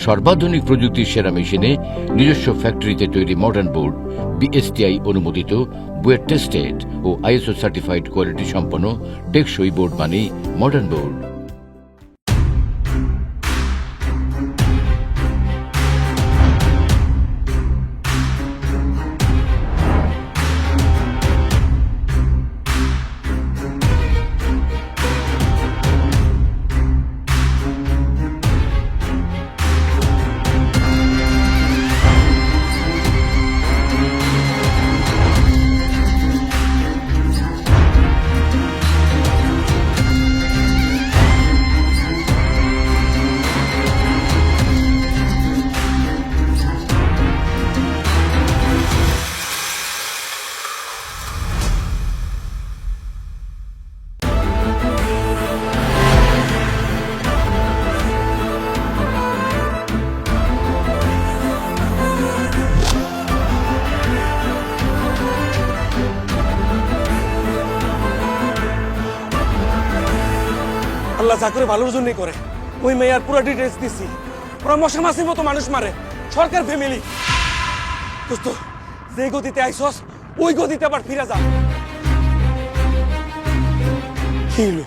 সর্বাধুনিক প্রযুক্তির সেরা মেশিনে নিজস্ব ফ্যাক্টরিতে তৈরি মডার্ন বোর্ড, বিএসটিআই অনুমোদিত, বুয়েট টেস্টেড ও আইএসও সার্টিফাইড কোয়ালিটি সম্পন্ন টেকসই বোর্ড মানেই মডার্ন বোর্ড। আল্লাহ যা করে ভালোর জন্যই করে। ওই মেয়ার পুরো ডিটেলস দিছি। ওরা মশা মাছির মতো মানুষ মারে, সরকার ফ্যামিলি। দোস্ত, যে গতিতে আইসস ওই গতিতে আবার ফিরে যা। কি হলো?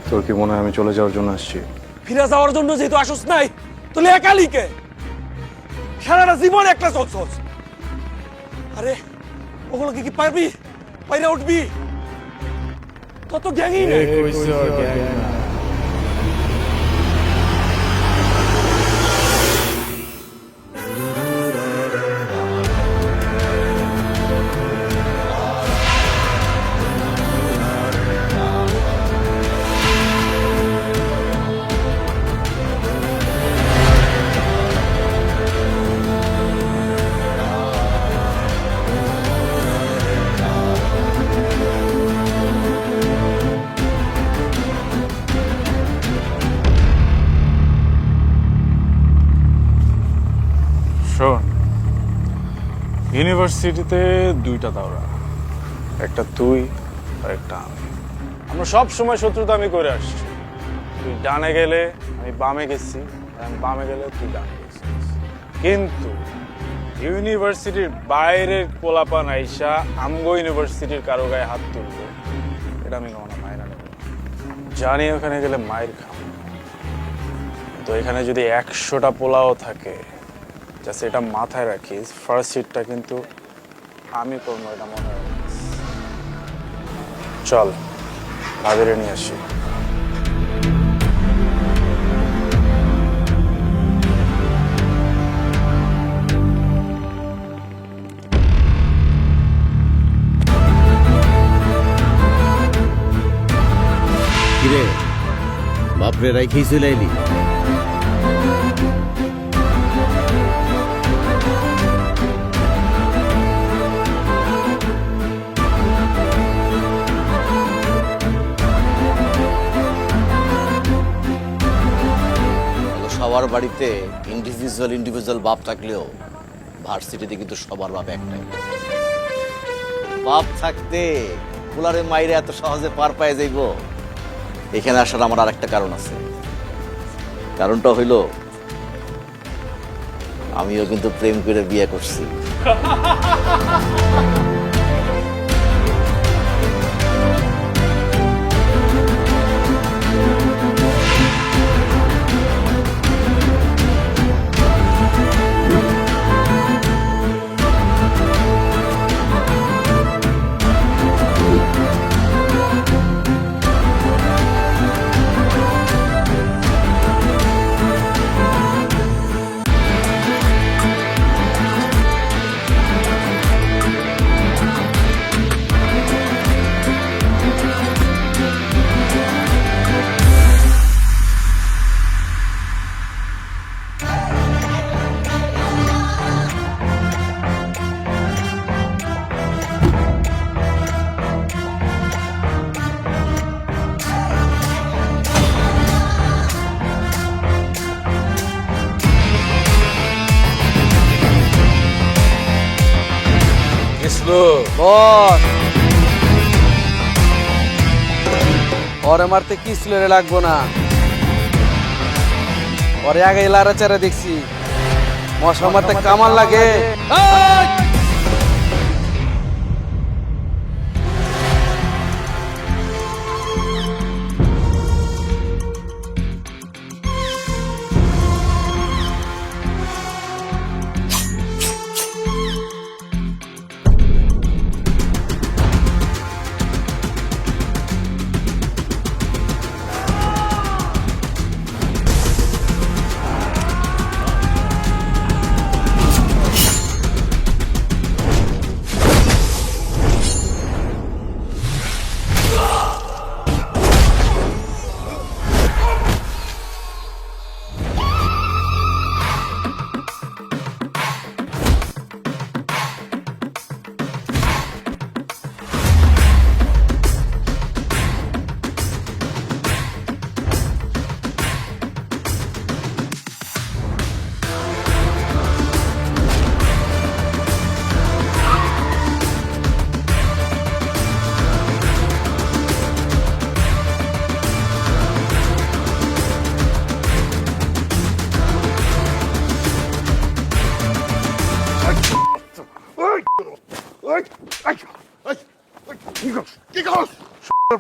তোর কি মনে হয় আমি চলে যাওয়ার জন্য আসছি? ফিরে যাওয়ার জন্য যেহেতু আসস নাই, তাহলে একালিকে সারাটা জীবন একটা চলছস। আরে ওগুলো কি পারবি? পাইরা উঠবি? তত গ্যাংই নেই। শোন, ইউনিভার্সিটিতে দুইটা দাওরা, একটা তুই আর একটা আমি। আমরা সব সময় শত্রুতা আমি করে আসছি। তুই ডানে গেলে আমি বামে গেছি, আমি বামে গেলে তুই ডানে গেছিস। কিন্তু ইউনিভার্সিটির বাইরের পোলাপান আইসা আমগো ইউনিভার্সিটির কারো গায়ে হাত তুলবো, এটা আমি কখনো মাইনা নেব না। জানি ওখানে গেলে মায়ের খাবো, তো এখানে যদি 100টা পোলাও থাকে, জাস্ট এটা মাথায় রাখিস, ফার্স্ট সিটটা কিন্তু আমি করবো, এটা মনে রাখিস। চল ভাবিরে নিয়ে আসি। কিরে বাপরে রাইখেই চলে আইলি? সবার বাড়িতে ইন্ডিভিজুয়াল বাপ থাকলেও ভার্সিটিতে কিন্তু সবার বাপ একটাই। বাপ থাকতে কুলারে মাইরে এত সহজে পার পায়ে যাইব, এখানে আসার আমার আরেকটা কারণ আছে। কারণটা হইল আমিও কিন্তু প্রেম করে বিয়ে করছি। বস ওরে মারতে কি স্লেরে লাগবো না, ওরে আগে লারা চারা দেখছি, মশা মারতে কামাল লাগে।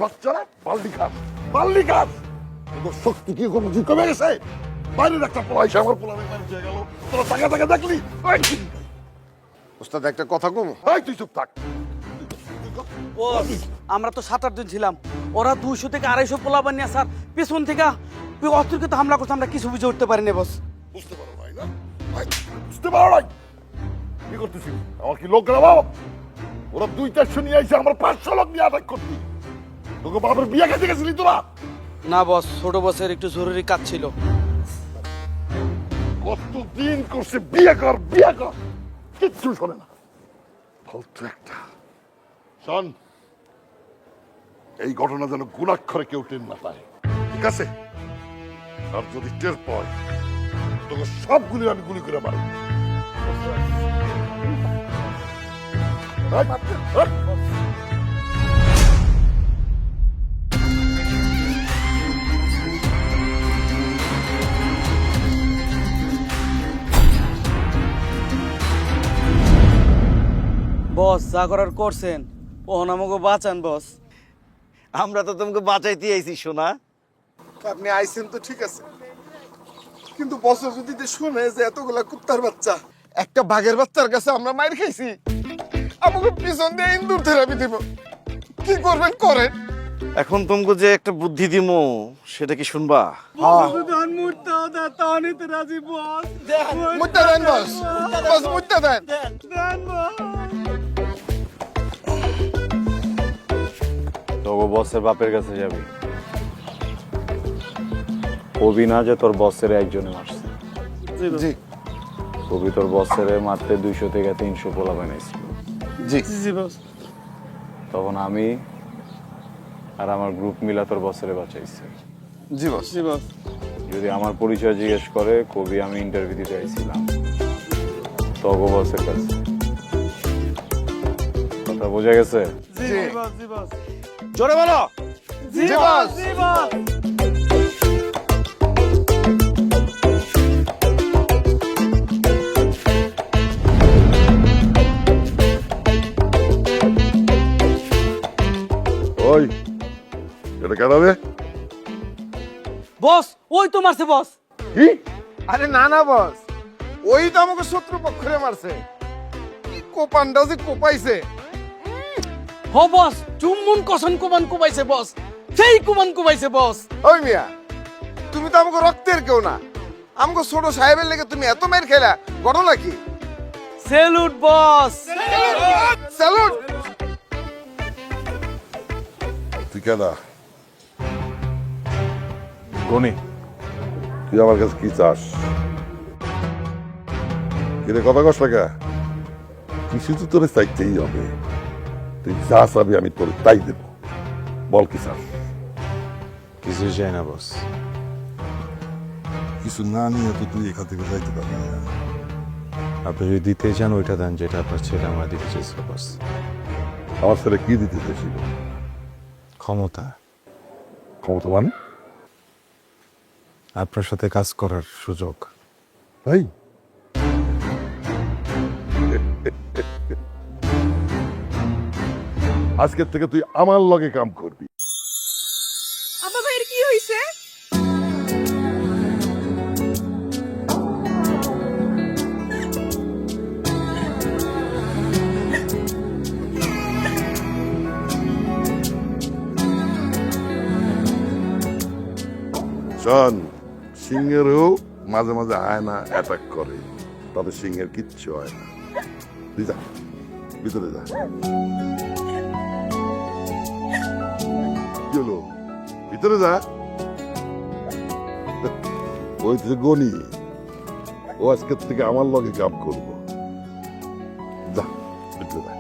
বাচ্চারা বাল্লি খাস, বাল্লি খাস। তোর শক্তি কি কোনো জি কমে গেছে? বাইরের একটা পোলা এসে আমার পোলা বাইরে হয়ে গেল, তোরা টাকা টাকা দেখলি? ওস্তাদ একটা কথা কম, এই তুই চুপ থাক। বস আমরা তো 7-8 জন ছিলাম, ওরা 200 থেকে 250 পোলা বানিয়ে স্যার পেছন থেকে অতর্কিত হামলা করতে, আমরা কিছু বুঝে উঠতে পারিনি বস। বুঝতে পারো নাই না? ভাই, বুঝতে পারো নাই? কি করতেছিস? আমার কি লোক রাবাও? ওরা 200-400 নিয়ে আইসে, আমার 500 লোক নিয়ে আটাক করতি। তোকে বাবার বিয়ে খেতে গেছিলি তোরা? না বস, ছোট বসের একটু জরুরি কাজ ছিল। কতদিন করছে বিয়ে কর, বিয়ে কর, কিচ্ছু শোনে না। ফালতু একটা। শোন, এই ঘটনা যেন গুণাক্ষরে কেউ টের না পায়, ঠিক আছে? আর যদি টের পায় তোকে সবগুলি আমি গুলি করে মারব। বস যা করার করছেন, ও আমাকে বাঁচান বস। আমরা তো তোমাকে বাঁচাইতে আইছি সোনা। আপনি আইছেন তো ঠিক আছে, কিন্তু বছর যদি শুনে যে এতগুলা কুত্তার বাচ্চা একটা বাঘের বাচ্চার কাছে আমরা মাইর খাইছি, আমাকে পিছন দিয়ে ইন্দুর থেরাপি দিব, কি করবেন করেন। এখন তোমাকে যে একটা বুদ্ধি দিমু সেটা কি শুনবা? মুদ্দা দেন বস, বস মুদ্দা দেন। তোকে বসের বাপের কাছে যাবি, কবি না যে তোর বসের একজনে মারছে। জি কবি তোর বসের মারতে 200 থেকে 300 পোলা বানাইছিল। জি তখন আমি আর আমার গ্রুপ মিলা তোর বসের বাঁচাইছে। জি বস। যদি আমার পরিচয় জিজ্ঞেস করে, কবি আমি ইন্টারভিউ দিতে আইছিলাম তোকে বসের কাছে। কথা বোঝা গেছে? জোরে বলো। জি বস। ওই, এটা কেন রে? বস ওই তো মারছে বস। কি? আরে না না বস, ওই তো আমাকে শত্রু পক্ষরে মারছে। কি কোপানটাও যে কোপাইছে। হ বস, চুম্বন কসন কুমান কুবাইছে বস, সেই কুমান কুবাইছে বস। ওই মিয়া, তুমি তো আমাকে রক্তের কেউ না, আমাকে ছোট সাহেবের লেগে তুমি এত মাইর খেলা, ঘটনা কি? সেলুট বস। স্যালুট। তুই কেনা? গনি, তুই আমার কাছে কি চাস? কিরে কথা কস টাকা? কিছু তো তোরে চাইতেই হবে। তুই যা চাবি আমি তোর তাই দেব। বল কি চাস? কিছু চাই না বস। কিছু না নিয়ে তো তুই এখান থেকে যাইতে পারবি না। আপনি যদি দিতে চান ওইটা দেন যেটা আপনার ছেলে আমার দিতে চেয়েছিল বস। আমার ছেলে কি দিতে চেয়েছিল? ক্ষমতা। ক্ষমতাবান আপনার সাথে কাজ করার সুযোগ। তাই আজকের থেকে তুই আমার লগে কাম করবি। আব্বা ভাইয়ের কি হইছে? শোন, সিংহেরও মাঝে মাঝে আয়না অ্যাটাক করে, তবে সিংহের কিচ্ছু হয় না। তুই যা, ভিতরে যা। কি হলো? ভিতরে যা। ওই যে গনি, ও আজকের থেকে আমার লগে কাম করবো। যা, ভিতরে যা।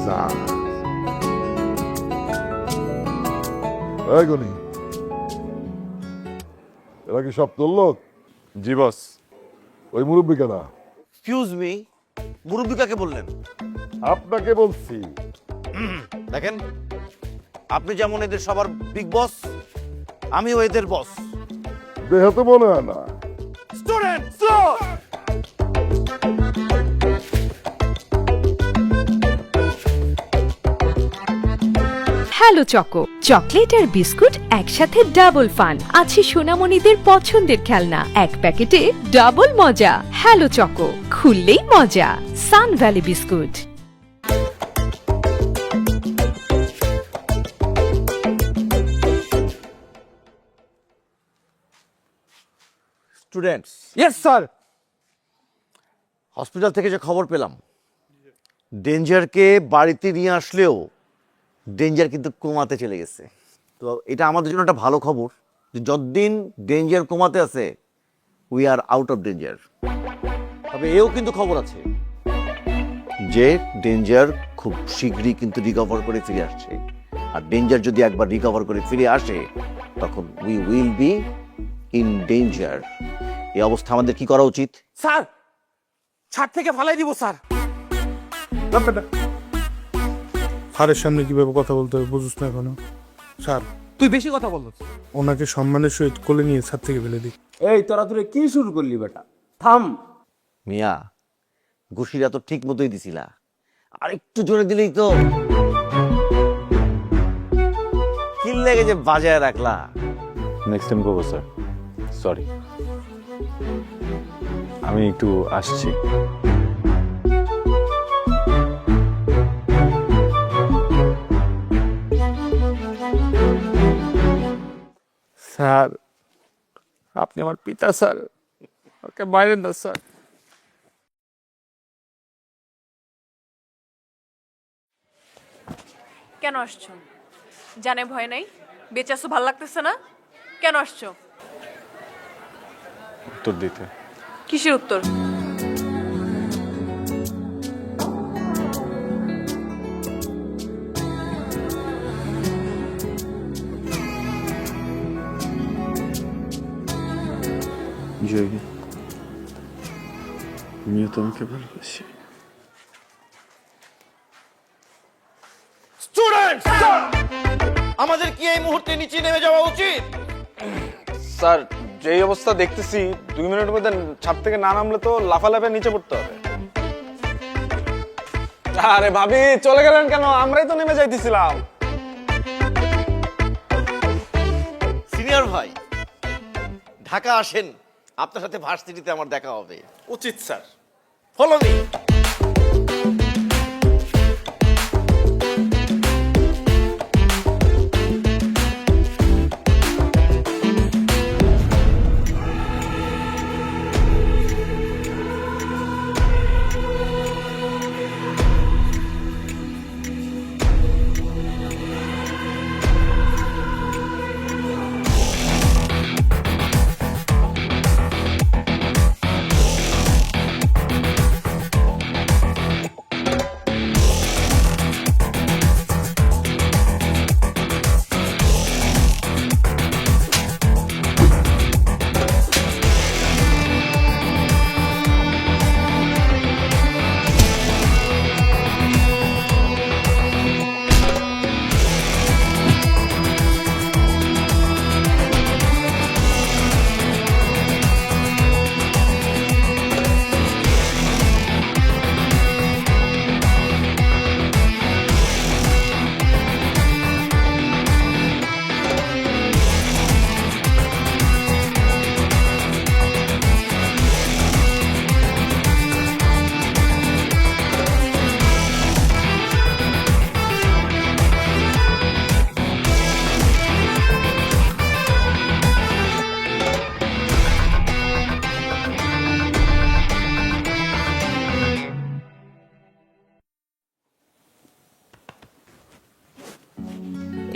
যা। এই গনি, এরা কি সব তোর লোক? জি বস। ওই মুরব্বী কেনা? এক্সকিউজ মি, মুরব্বী কাকে বললেন? আপনাকে বলছি। দেখেন, আপনি যেমন এদের সবার বিগ বস, আমিও এদের বস। দেহে তো মনে হয় না। স্টুডেন্ট হ্যালো চকো, চকলেট আর বিস্কুট একসাথে ডাবল ফান। আছে সোনামণিদের পছন্দের খেলনা, এক প্যাকেটে ডাবল মজা। হ্যালো চকো, খুললেই মজা। Sun Valley biscuit. Students, yes sir. Hospital থেকে যে খবর পেলাম, ডেঞ্জারকে বাড়িতে নিয়ে আসলেও ডেঞ্জার কিন্তু কোমাতে চলে গেছে। তো এটা আমাদের জন্য একটা ভালো খবর যে যতদিন ডেঞ্জার কোমাতে আছে, we are out of danger. তবে এও কিন্তু খবর আছে যে ডেঞ্জার খুব শীঘ্রই কিন্তু রিকভার করে ফিরে আসছে। আর ডেঞ্জার যদি একবার রিকভার করে ফিরে আসে, তখন we will be in danger. এই অবস্থা আমাদের কি করা উচিত? স্যার, ছাদ থেকে ফালাই দিব স্যার। স্যারের সামনে কিভাবে কথা বলতে হবে বুঝুস না এখনো? স্যার, তুই বেশি কথা বলছ। ওনাকে সম্মানের সহিত কোলে নিয়ে ছাদ থেকে ফেলে দিই। এই তোরা তুই কি শুরু করলি বেটা? থাম। মিয়া, ঘুষিটা তো ঠিক মতোই দিছিলা, আর একটু জোরে দিলেই তো। কি লেগে যে বাজায় রাখলা? নেক্সট টাইম করবো স্যার, সরি। আমি একটু আসছি। স্যার, আপনি আমার পিতা স্যার, ওকে মারেন না স্যার। কেন আসছো? জানে ভয় নাই? বেঁচে আসো, ভাল লাগতেছে না? কেন আসছো? উত্তর দিতে। কিসের উত্তর? জয়ী, আমিও তোমাকে ভালোবাসি। স্টুডেন্টস, আমাদের কি এই মুহূর্তে নিচে নেমে যাওয়া উচিত? স্যার, যেই অবস্থা দেখতেছি 2 মিনিটের মধ্যে ছাদ থেকে না নামলে তো লাফালাফে নিচে পড়তে হবে। আরে ভাবি, চলে গেলেন কেন? আমরাই তো নেমে যাইতেছিলাম। সিনিয়র ভাই, ঢাকা আসেন, আপনার সাথে ভার্সিটিতে আমার দেখা হবে। উচিত স্যার। Follow me.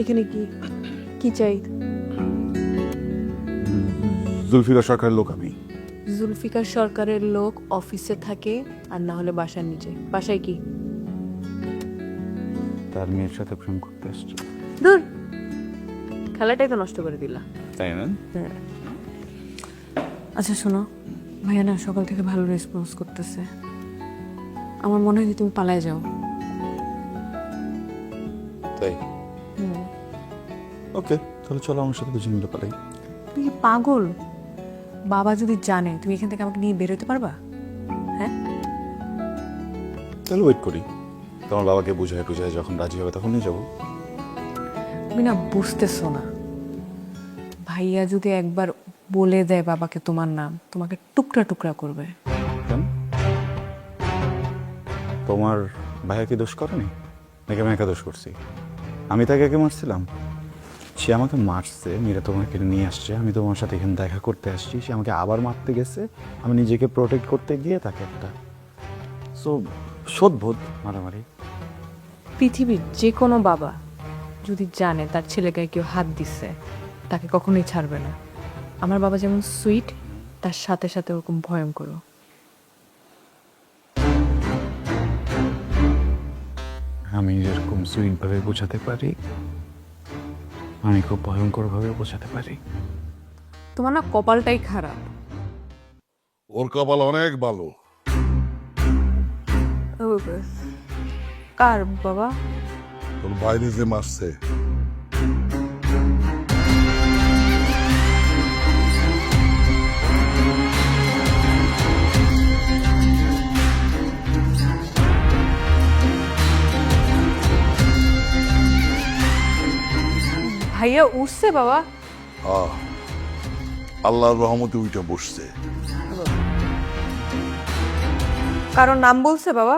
এখানে কি কি চাই? জুলফিকার সরকারের লোক আমি। জুলফিকার সরকারের লোক অফিসে থাকে আর না হলে বাসার নিচে। বাসায় কি? তার মেয়ের সাথে প্রেম করতে আসছে। দূর, খেলাটাই তো নষ্ট করে দিলা। তাই না? আচ্ছা শোনো, ভাইয়া না সকাল থেকে ভালো রেসপন্স করতেছে। আমার মনে হয় যে তুমি পালায় যাও। তাই? ওকে, তাহলে চলো আমার সাথে দুজন মিলে পালাই। তুমি কি পাগল? বাবা যদি জানে তুমি এখান থেকে আমাকে নিয়ে বেরোতে পারবা? হ্যাঁ, তাহলে ওয়েট করি, তোমার বাবাকে বুঝায় টুঝায় যখন রাজি হবে তখনই যাবো। তুমি না বুঝতেছো না, ভাইয়া যদি একবার বলে দেয় বাবাকে তোমার নাম, তোমাকে টুকরা টুকরা করবে। কেন? তোমার ভাইয়া কি দোষ করেনি নাকি আমি একা দোষ করছি? আমি তাকে একে মারছিলাম? সে আমাকে মারছে, মেরে তোমাকে নিয়ে আসছে, আমি তোমার সাথে এখানে দেখা করতে আসছি, সে আমাকে আবার মারতে গেছে, আমি নিজেকে প্রোটেক্ট করতে গিয়ে তাকে একটা শোধবোধ মারামারি। পৃথিবীর যে কোনো বাবা যদি জানে তার ছেলে গায়ে কেউ হাত দিচ্ছে, তাকে কখনোই ছাড়বে না। আমার বাবা যেমন সুইট, তার সাথে সাথে ওরকম ভয়ঙ্কর। আমি যেরকম সুইটভাবে বোঝাতে পারি, আমি খুব ভয়ঙ্করভাবে বোঝাতে পারি। তোমার না কপালটাই খারাপ। ওর কপাল অনেক ভালো। কার বাবা? তোর বাইরে যে মারছে। ভাইয়া উঠছে বাবা? আল্লাহর রহমতে উইটা বসছে। কারণ নাম বলছে বাবা?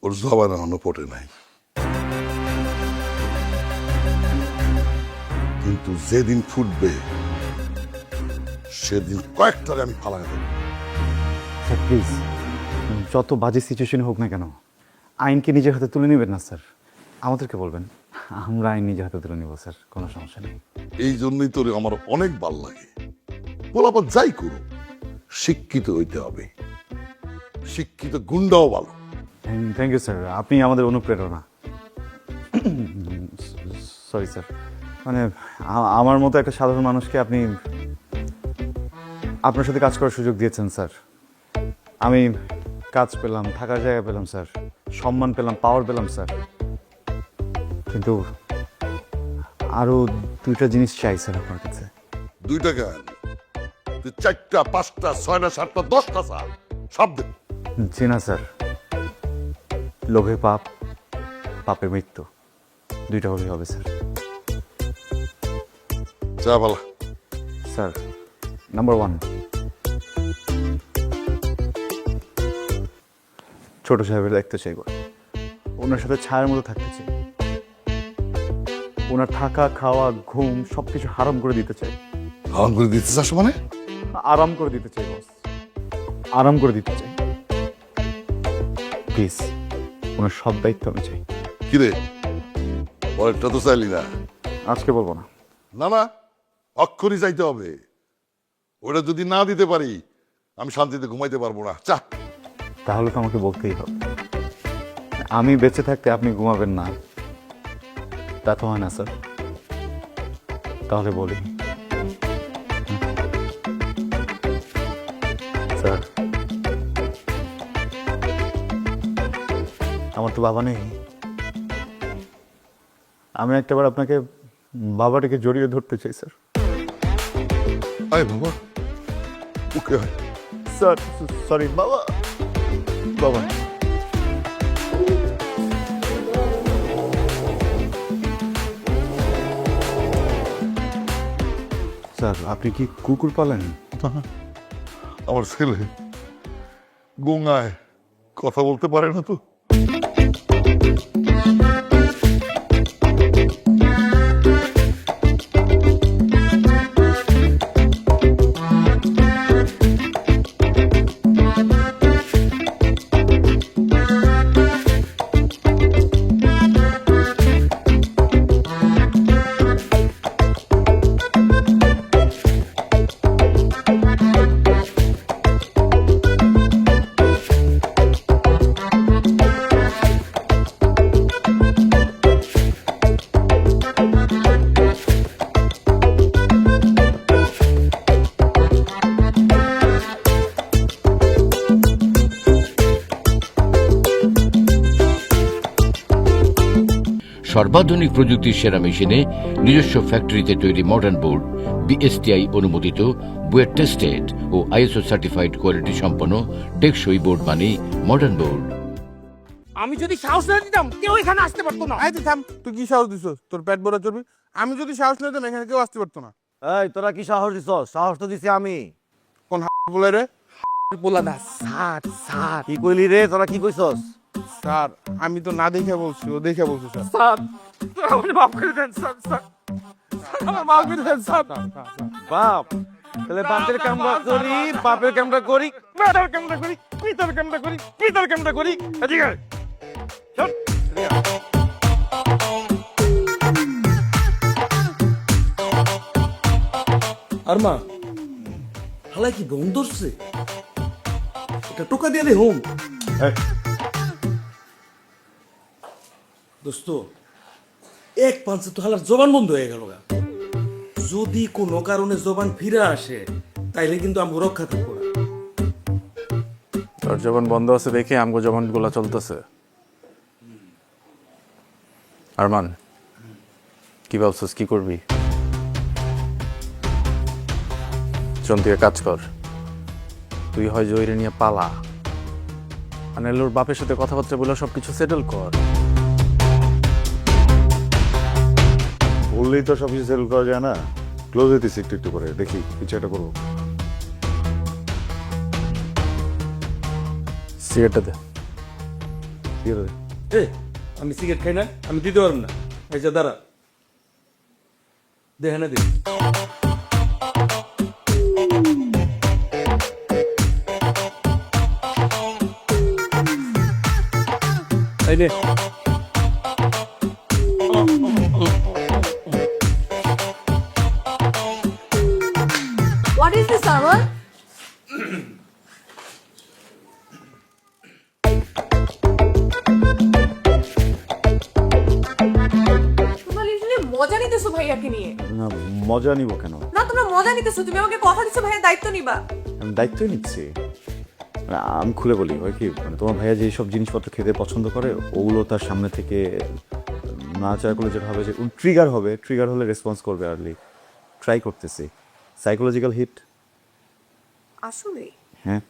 ওর জবান এখনো পটে নাই, কিন্তু যেদিন ফুটবে সেদিন কয়েকটারে আমি ফালাই দেব। স্যার প্লিজ, যত বাজে সিচুয়েশন হোক না কেন, আইনকে নিজের হাতে তুলে নেবেন না স্যার। আমাদেরকে বলবেন, আমরা আইন নিজের হাতে তুলে নেব স্যার, কোনো সমস্যা নেই। এই জন্যই তোরে আমার অনেক ভাল লাগে। বলাবার যাই করো, শিক্ষিত হইতে হবে। শিক্ষিত গুন্ডাও ভালো। থ্যাংক ইউ স্যার, আপনি আমাদের অনুপ্রেরণা। সরি স্যার, মানে আমার মতো একটা সাধারণ মানুষকে আপনি আপনার সাথে কাজ করার সুযোগ দিয়েছেন স্যার। আমি কাজ পেলাম, থাকার জায়গা পেলাম স্যার, সম্মান পেলাম, পাওয়ার পেলাম স্যার, কিন্তু আরো দুইটা জিনিস চাই স্যার আপনার কাছে। দুইটা গান, তুই 4টা 5টা 6টা 7টা 10টা চাল সব দে। জি না স্যার, লোভে পাপ, পাপে মৃত্যু, দুইটা হলেই হবে স্যার। যা বলা স্যার, নাম্বার 1, ছোট সাহেবের দায়িত্ব চাইব। ওনার সাথে ছায়ার মতো থাকতে চাই। ওনার থাকা, খাওয়া, ঘুম সবকিছু হারাম করে দিতে চাই। হারাম করে দিতে চাস মানে? আরাম করে দিতে চাই বস, আরাম করে দিতে চাই। প্লিজ, ওনার সব দায়িত্ব আমি চাই। কিরে, পরেরটা তো চাইলি না? আজকে বলবো না। না না, অক্ষরই চাইতে হবে। ওটা যদি না দিতে পারি আমি শান্তিতে ঘুমাইতে পারবো না। চা। তাহলে তো আমাকে বলতেই হবে। আমি বেঁচে থাকতে আপনি ঘুমাবেন না, তা তো হয় না স্যার। তাহলে বলি স্যার, আমার তো বাবা নেই। আমি একটাবার আপনাকে বাবাটাকে জড়িয়ে ধরতে চাই স্যার। আয় বাবা, ওকে হয়। স্যার সরি বাবা, বাবা। স্যার, আপনি কি কুকুর পালেন? আমার ছেলে গঙ্গায় কথা বলতে পারে না তো। সর্বাধুনিক প্রযুক্তির সেরা মেশিনে নিজস্ব ফ্যাক্টরিতে তৈরি মডার্ন বোর্ড, বিএসটিআই অনুমোদিত, বুয়েট টেস্টেড ও আইএসও সার্টিফাইড কোয়ালিটি সম্পন্ন টেকসই বোর্ড মানে মডার্ন বোর্ড। আমি যদি সাহস না দিতাম কেউ এখানে আসতে পারতো না। আয় তুই থাম, তুই কি সাহস দিছ? তোর পেট ভরা চর্বি। আমি যদি সাহস না দিতাম এখানে কেউ আসতে পারতো না। এই তোরা কি সাহস দিছ? সাহস তো দিছি আমি। কোন বলে রে? বলা না স্যার, স্যার, কি কইলি রে? তোরা কি কইছস? স্যার আমি তো না দেখে বলছি, ও দেখে বলছে স্যার। স্যার, আপনি মাফ করে দেন স্যার, স্যার, আমার মাফ করে দেন স্যার। বাপ, তাহলে বাপের কামটা করি, বাপের কামটা করি, বেটার কামটা করি, পিতার কামটা করি, পিতার কামটা করি। ঠিক আছে, চল। আর মা হালাই কি বোন ধরছে? এটা টোকা দিয়ে দে হোম। দোস্ত এক পাঁচে তো হালার জবান বন্ধ হয়ে গেল। যদি কোনো কারণে জবান ফিরে আসে তাইলে কিন্তু আমি রক্ষা থাকবো না। তোর জবান বন্ধ আছে দেখে আমগো জবানগুলা চলতেছে। আরমান, কি ভাবছিস, কি করবি? চল তুই এক কাজ কর, তুই হয় জয়রে নিয়ে পালা, আনাইলে ওর বাপের সাথে কথাবার্তা বলে সবকিছু সেটেল কর। বললেই তো সব কিছু সেল করা যায় না। ক্লোজ হইতেছি একটু একটু করে, দেখি কিছু একটা করবো। সিগারেটটা দে। ঠিক আছে, এ আমি সিগারেট খাই না, আমি দিতে পারবো না। আচ্ছা দাঁড়া, দেখে না দে। এই নে। What is this, Arman? তোমরা লিটারালি মজা নিতেছো ভাইয়াকে নিয়ে। না মজা নিব কেন? না তোমরা মজা নিতেছো, তুমি আমাকে কথা দিচ্ছ ভাইয়া দায়িত্ব নিবা। আমি দায়িত্বই নিচ্ছি। আমি খুলে বলি, হয় কি মানে তোমার ভাইয়া যে সব জিনিসপত্র খেতে পছন্দ করে ওগুলো তার সামনে থেকে না চায় করলে যেটা হবে যে ট্রিগার হবে, ট্রিগার হলে রেসপন্স করবে। আর্লি ট্রাই করতেছি। Psychological hit. আসলে হ্যাঁ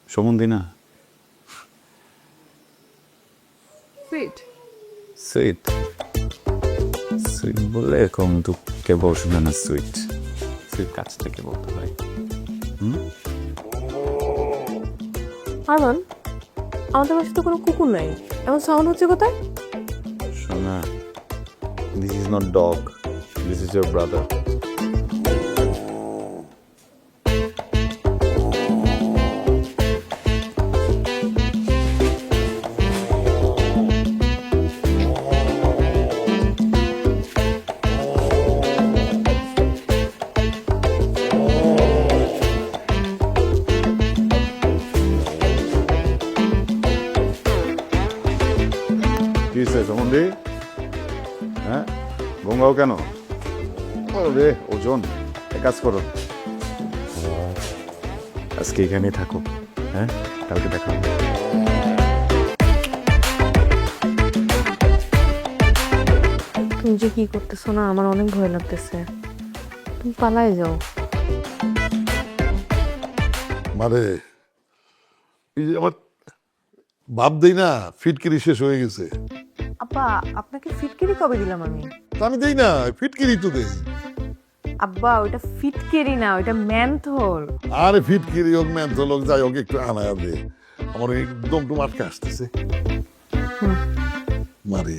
সমন্ধি না? সুইট সুইট সুইট বলে কম তো কেবল শুনে না। সুইট সুইট কাছ থেকে বলতে হয়। আরমান, আমাদের বাসায় তো কোনো কুকুর নাই, এমন সাউন্ড হচ্ছে কোথায়? শোনা, this is not dog, this is your brother. কি হয়েছে সমন্ধি? হ্যাঁ গঙ্গাও কেন? রে ওজন, এক কাজ করো, আজকে এখানেই থাকো, হ্যাঁ কালকে দেখা হবে। তুমি যে কি করতেছো না, আমার অনেক ভয় লাগতেছে। তুমি পালায় যাও। মানে এই যে আমার ভাব দেই না, ফিটকিরি শেষ হয়ে গেছে। আব্বা, আপনাকে ফিটকিরি কবে দিলাম আমি? তা আমি দেই না, ফিটকিরি তো দেই। আব্বা ওটা ফিটকিরি না, ওটা ম্যানথল। আরে ফিটকিরি হোক ম্যান্থল হোক যাই হোক, একটু আনায় দে, আমার একদম টুম আটকে আসতেছে। মারে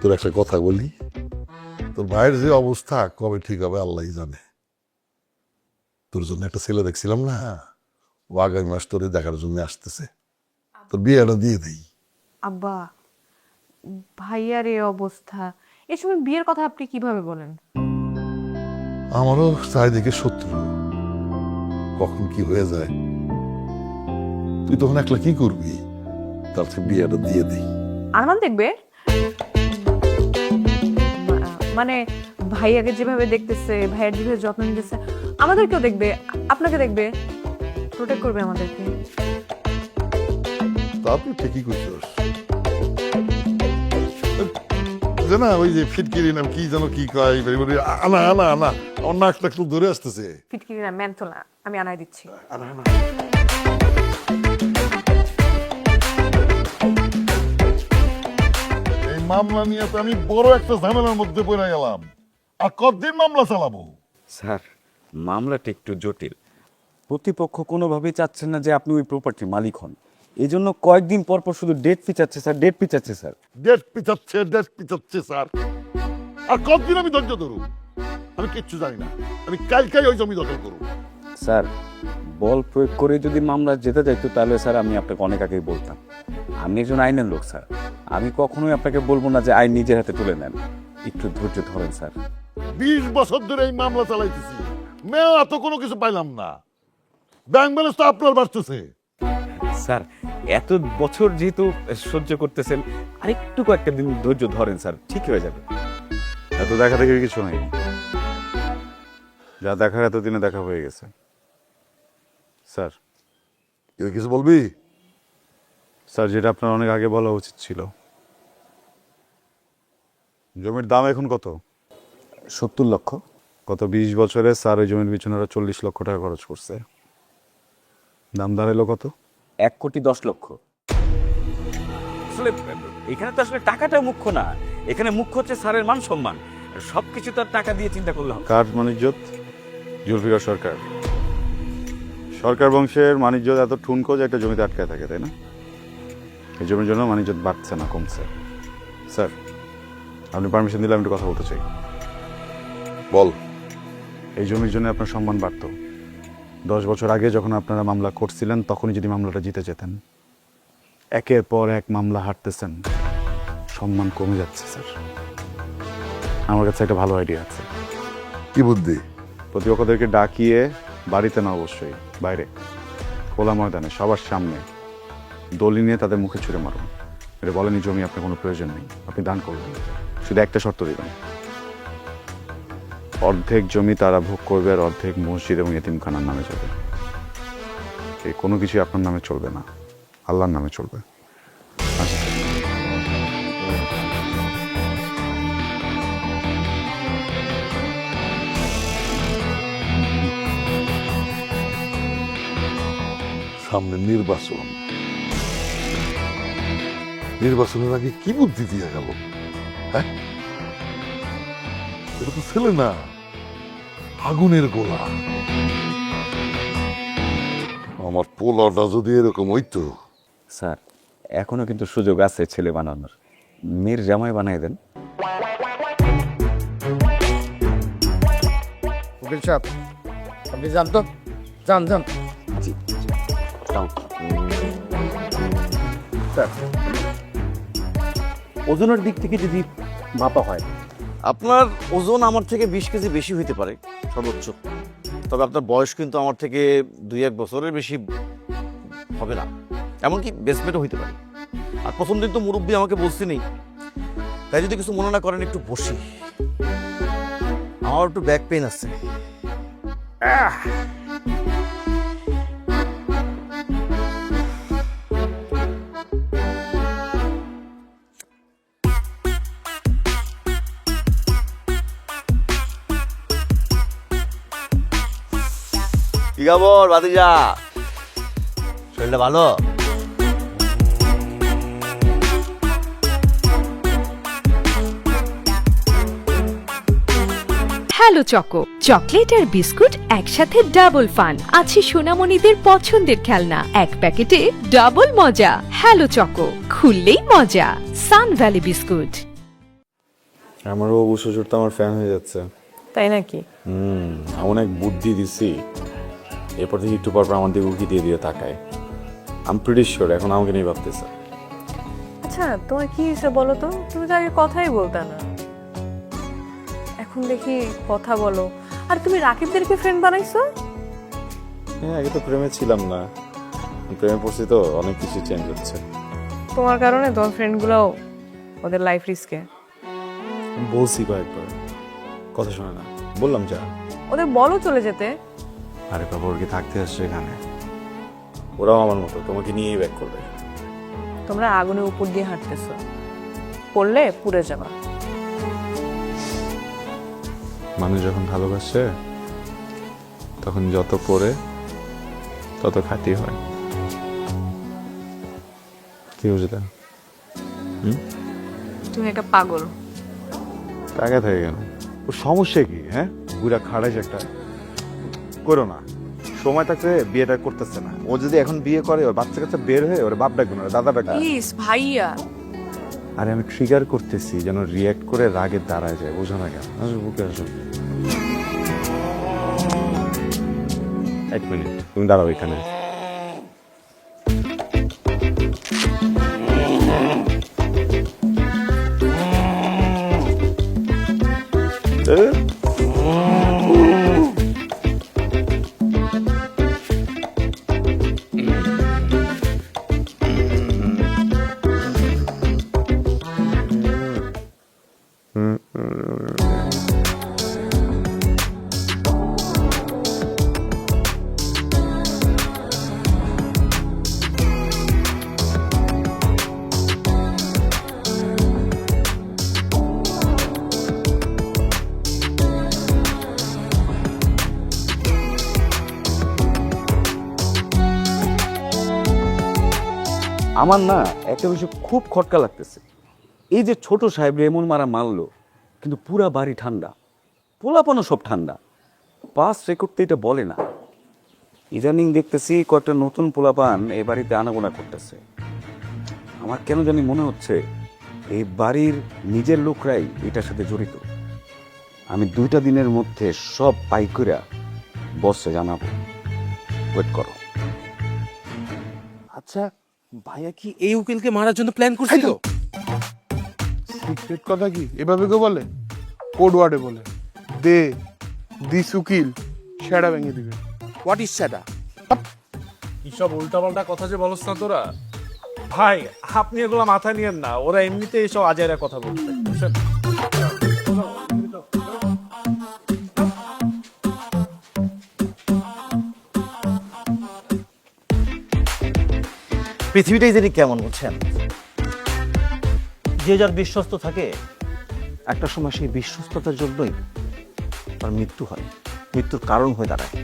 তোর একটা কথা বলি, তোর ভাইয়ের যে অবস্থা কবে ঠিক হবে আল্লাহই জানে। তোর জন্য একটা ছেলে দেখছিলাম না, ও আগামী মাস তোরে দেখার জন্য আসতেছে, তোর বিয়েটা দিয়ে দেই। আব্বা ভাইয়ার এই অবস্থা, এই সময় বিয়ের কথা আপনি কিভাবে বলেন? আমারও চারিদিকে শত্রু, কখন কি হয়ে যায়। তুই তখন একলা কি করবি? তার থেকে বিয়েটা দিয়ে দিই। আরমান দেখবে, মানে ভাইয়াকে যেভাবে দেখতেছে, ভাইয়ার যেভাবে যত্ন নিতেছে, আমাদেরকেও দেখবে, আপনাকে দেখবে, প্রোটেক্ট করবে আমাদেরকে। তা তুই ঠিকই করছিস। যে না ওই যে ফিটকিরি নাম কি যেন কি কয় আনা আনা আনা আমার নাকটা একটু ধরে আসতেছে। ফিটকিরি না ম্যান্থোলা, আমি আনাই দিচ্ছি। এই মামলা নিয়ে তো আমি বড় একটা ঝামেলার মধ্যে পড়ে গেলাম। আর কতদিন মামলা চালাবো? স্যার মামলাটা একটু জটিল। প্রতিপক্ষ কোনোভাবেই চাচ্ছেন না যে আপনি ওই প্রপার্টির মালিক হন, এই জন্য কয়েকদিন পর পর শুধু ডেট পিছাচ্ছে স্যার, ডেট পিছাচ্ছে স্যার। ডেট পিছাচ্ছে স্যার। আর কতদিন আমি ধৈর্য ধরু? আমি কিচ্ছু জানি না। আমি কালকেই ওই জমি দখল করব। স্যার বল প্রয়োগ করে যদি মামলা যেতে যাইতো তাহলে স্যার আমি আপনাকে অনেক আগেই বলতাম। আমি একজন আইনের লোক স্যার, আমি কখনোই আপনাকে বলবো না যে আইন নিজের হাতে তুলে নেন। একটু ধৈর্য ধরেন স্যার। 20 বছর ধরে এই মামলা চালাইতেছি, মেয়া তো কোনো কিছু পাইলাম না। ব্যাংক ব্যালেন্স তো আপনার বাড়তেছে। স্যার এত বছর যেহেতু সহ্য করতেছেন, আরেকটু কয়েকটা দিন ধৈর্য ধরেন স্যার, ঠিক হয়ে যাবে। এত দেখা দেখি কিছু নেই, যা দেখার এতদিনে দেখা হয়ে গেছে। স্যার তুই কিছু বলবি? স্যার যেটা আপনার অনেক আগে বলা উচিত ছিল। জমির দাম এখন কত? 70 লক্ষ। গত 20 বছরে স্যার ওই জমির পিছনে 40 লক্ষ টাকা খরচ করছে। দাম দাঁড়ালো কত? 1,10,00,000। আসলে এখানে তো আসলে টাকাটা মুখ্য না, এখানে মুখ্য হচ্ছে স্যারের মান সম্মান। সবকিছু তো আর টাকা দিয়ে চিন্তা করলে হবে। কার মানিজ্যত? জুলফিকার সরকার। সরকার বংশের মানিজ্যত এত ঠুনকো যে একটা জমিতে আটকায় থাকে, তাই না? এই জমির জন্য মানিজ্যত বাড়ছে না, কমছে। স্যার আপনি পারমিশন দিলে আমি একটু কথা বলতে চাই। বল। এই জমির জন্য আপনার সম্মান বাড়ত। 10 বছর আগে যখন আপনারা মামলা করছিলেন তখনই যদি মামলাটা জিতে যেতেন, একের পর এক মামলা হারতেছেন, সম্মান কমে যাচ্ছে স্যার। আমার কাছে একটা ভালো আইডিয়া আছে। কি বুদ্ধি? প্রতিপক্ষদেরকে ডাকিয়ে বাড়িতে না, অবশ্যই বাইরে খোলা ময়দানে সবার সামনে দলি নিয়ে তাদের মুখে ছুঁড়ে মারুন। এটা বলেনি জমি আপনার কোনো প্রয়োজন নেই, আপনি দান করবেন, শুধু একটা শর্ত দেবেন, অর্ধেক জমি তারা ভোগ করবে আর অর্ধেক মসজিদ এবং এতিমখানার নামে যাবে। এই কোনো কিছুই আপনার নামে চলবে না, আল্লাহর নামে চলবে। আচ্ছা সামনে নির্বাচন, নির্বাচনের আগে কি বুদ্ধি দিয়ে গেল? হ্যাঁ, এটা তো ছেলে না, আগুনের গোলা। আমার পোলাটা যদি এরকম হইতো। স্যার এখনো কিন্তু সুযোগ আছে ছেলে বানানোর, মেয়ের জামাই বানাই দেন। উকিল সাহেব আপনি যান তো, যান যান। জি স্যার ওজনের দিক থেকে যদি মাপা হয়, আপনার ওজন আমার থেকে 20 কেজি বেশি হইতে পারে সর্বোচ্চ, তবে আপনার বয়স কিন্তু আমার থেকে 2-1 বছরের বেশি হবে না, এমনকি বেসমেন্টও হইতে পারে। আর প্রথম দিন তো মুরব্বী আমাকে বলছিনি, তাই যদি কিছু মনে না করেন একটু বসি, আমার একটু ব্যাক পেইন আছে। কি খবর ভাতিজা, শরীরটা ভালো? হ্যালো চকো, চকলেট আর বিস্কুট একসাথে ডাবল ফান। আছে সোনামণিদের পছন্দের খেলনা, এক প্যাকেটে ডাবল মজা। হ্যালো চকো, খুললেই মজা। Sun Valley biscuit. আমারও অবশ্য তো আমার ফ্যান হয়ে যাচ্ছে। তাই নাকি? অনেক বুদ্ধি দিছি, এরপর থেকে একটু পর পর আমার দিকে উকি দিয়ে দিয়ে তাকায়। আমি প্রিটি শিওর এখন আমাকে নিয়ে ভাবতেছে। আচ্ছা তোমার কি হয়েছে বলো তো? তুমি তো আগে কথাই বলতে না, এখন দেখি কথা বলো। আর তুমি রাকিবদেরকে ফ্রেন্ড বানাইছো? হ্যাঁ, আগে তো প্রেমে ছিলাম না, প্রেমে পড়ছি তো অনেক কিছু চেঞ্জ হচ্ছে। তোমার কারণে তোমার ফ্রেন্ডগুলোও ওদের লাইফ রিস্কে। আমি বলছি কয়েকবার, কথা শোনে না, বললাম যা। ওদের বলো চলে যেতে। আরে বাবা, ওর কি থাকতে আসছে এখানে? ওরাও আমার মতো তোমাকে নিয়েই ব্যাক করবে। তোমরা আগুনের উপর দিয়ে হাঁটতেছো, পড়লে পুড়ে যাবা। মানুষ যখন ভালোবাসে তখন যত পড়ে তত খাঁটি হয়। কি বুঝলে? তুমি একটা পাগল। টাকা থাকে কেন? ও সমস্যা কি? হ্যাঁ, বুড়া খাড়াই একটা করো না, সময় থাকতে বিয়েটা করতেছে না। ও যদি এখন বিয়ে করে, ওর বাচ্চা কাচ্চা বের হয়ে ওর বাপ ডাকবে না, দাদা ডাকবে। প্লিজ ভাইয়া। আরে আমি ট্রিগার করতেছি যেন রিয়্যাক্ট করে রাগে দাঁড়ায় যায়, বোঝো না কেন? আসো বুকে আসো। এক মিনিট, তুমি দাঁড়াও এখানে। আমার না একটা বিষয় খুব খটকা লাগতেছে। এই যে ছোট সাহেব এমন মারা মারলো, কিন্তু পুরা বাড়ি ঠান্ডা, পোলাপানো সব ঠান্ডা। পাস রেকর্ড তো এটা বলে না। ইদানিং দেখতেছি কয়েকটা নতুন পোলাপান এই বাড়িতে আনাগোনা করতেছে। আমার কেন জানি মনে হচ্ছে এই বাড়ির নিজের লোকরাই এটার সাথে জড়িত। আমি 2টা দিনের মধ্যে সব পাইকরা বসে জানাবো, ওয়েট করো। আচ্ছা ভাইয়া কি এই উকিলকে মারার জন্য প্ল্যান করছিল? সিক্রেট কথা কি এভাবে কেউ বলে? কোড ওয়ার্ডে বলে দে দিস উকিল সেটা ভেঙে দিবে। হোয়াট ইজ সেটা? এইসব উল্টাপাল্টা কথা যে বলছ না তোরা। ভাই আপনি এগুলো মাথায় নিয়েন না, ওরা এমনিতে এইসব আজাইরা কথা বলছে, বুঝছেন? পৃথিবীটাই জানি কেমন, বুঝছেন? যে যার বিশ্বস্ত থাকে, একটা সময় সেই বিশ্বস্ততার জন্যই তার মৃত্যু হয়, মৃত্যুর কারণ হয়ে দাঁড়ায়।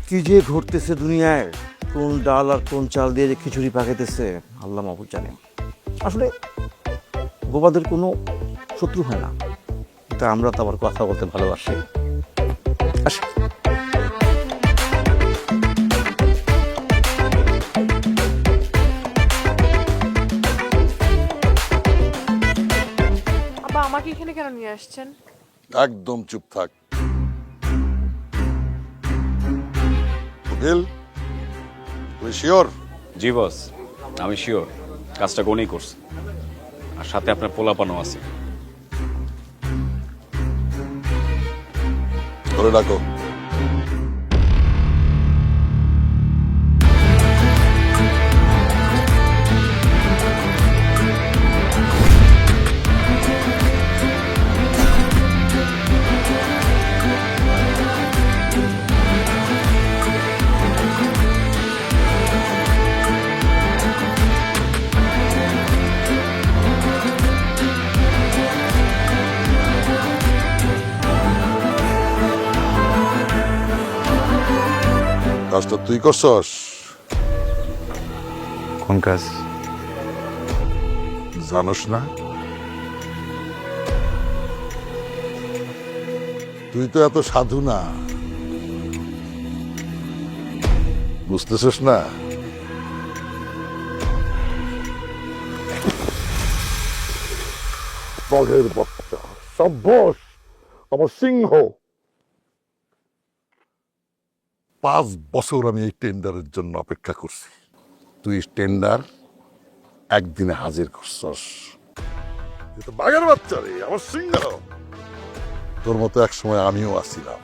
কি যে ঘটতেছে দুনিয়ায়, কোন ডাল আর কোন চাল দিয়ে যে খিচুড়ি পাকাইতেছে আল্লাহ মাহবুব জানেন। আসলে বোবাদের কোনো শত্রু হয় না, তা আমরা তো আবার কথা বলতে ভালোবাসি। আসে আমাকে এখানে কেন নিয়ে আসছেন? একদম চুপ থাক। উকিল, তুমি শিওর? জি বস, আমি শিওর কাজটা কোনই করছে, আর সাথে আপনার পোলাপানো আছে। ধরে রাখো। কাজটা তুই করছস? কোন কাজ? জানোস না? তুই তো এত সাধু না, বুঝতেছিস না? বগের বাচ্চা, সভ্যস, আমার সিংহ। 5 বছর আমি এই টেন্ডারের জন্য অপেক্ষা করছি, তুই টেন্ডার একদিনে হাজির করছস। তুই তো বাঘের বাচ্চা রে, আমার সিংহ। তোর মতো এক সময় আমিও আসছিলাম।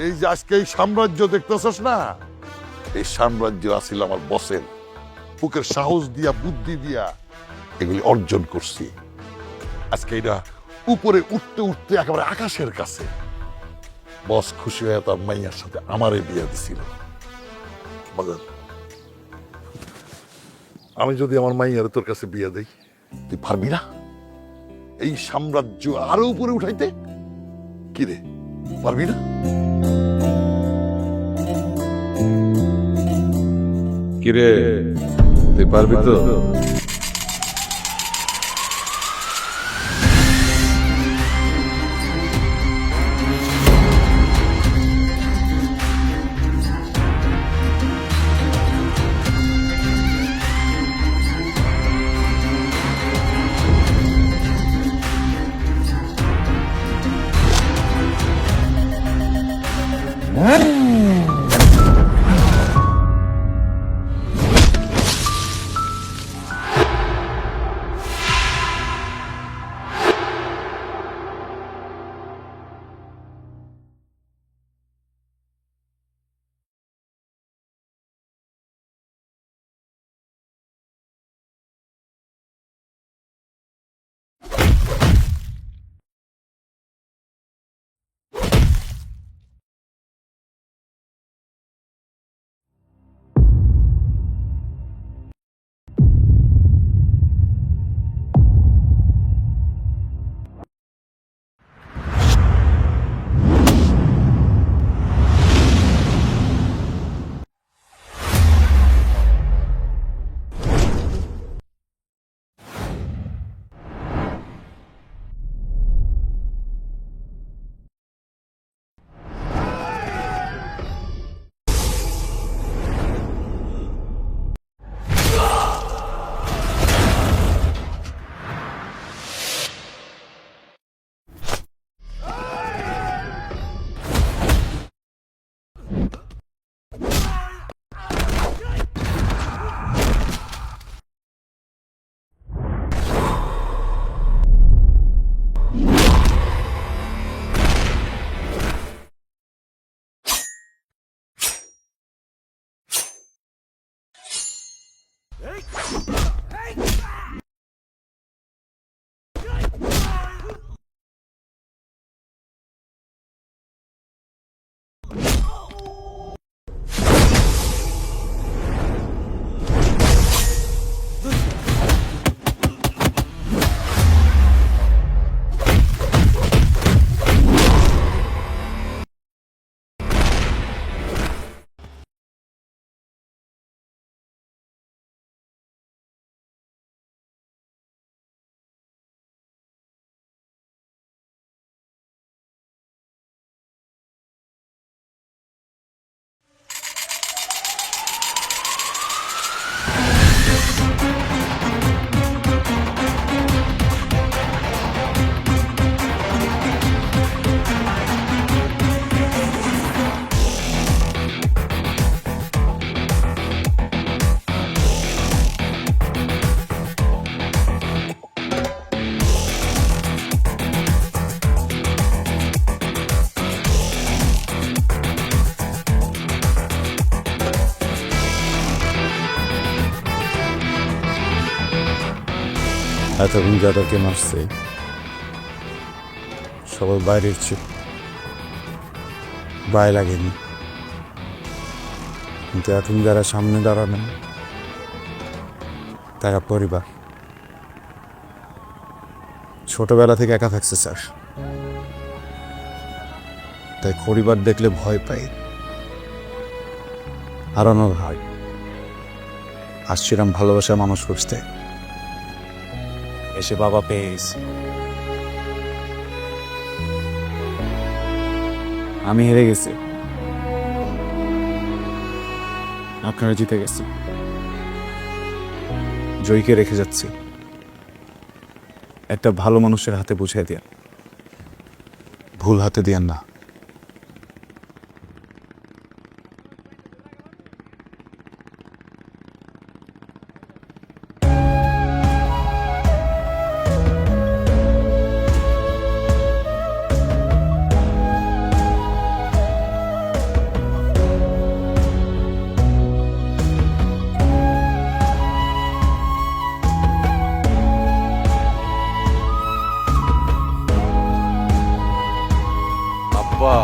এই যে আজকে এই সাম্রাজ্য দেখতেছস না, এই সাম্রাজ্য আসছিল আমার বসের। বুকের সাহস দিয়া, বুদ্ধি দিয়া এগুলি অর্জন করছি। আজকে এটা উপরে উঠতে উঠতে একেবারে আকাশের কাছে। বস খুশি হয়ে তার মাইয়ার সাথে আমারে বিয়ে দিছিল। মজার আমি যদি আমার মাইয়ারে তোর কাছে বিয়ে দেই, তুই পারবি না এই সাম্রাজ্য আরো উপরে উঠাইতে? কি রে, পারবি না? কিরে, তুই পারবি তো? এতক্ষণ যাদেরকে মারছে সবাই বাইরের ছিল, গায়ে লাগেনি, কিন্তু এখন যারা সামনে দাঁড়ানো তারা পরিবার। ছোটবেলা থেকে একা থাকছে স্যার, তাই পরিবার দেখলে ভয় পাই, হারানোর হয়। আসছিলাম ভালোবাসা মানুষ খুঁজতে, এসে বাবা পেয়েছি। আমি হেরে গেছি, আপনারা জিতে গেছি। জয়ীকে রেখে যাচ্ছি, একটা ভালো মানুষের হাতে বুঝিয়ে দেন, ভুল হাতে দিয়েন না। আব্বা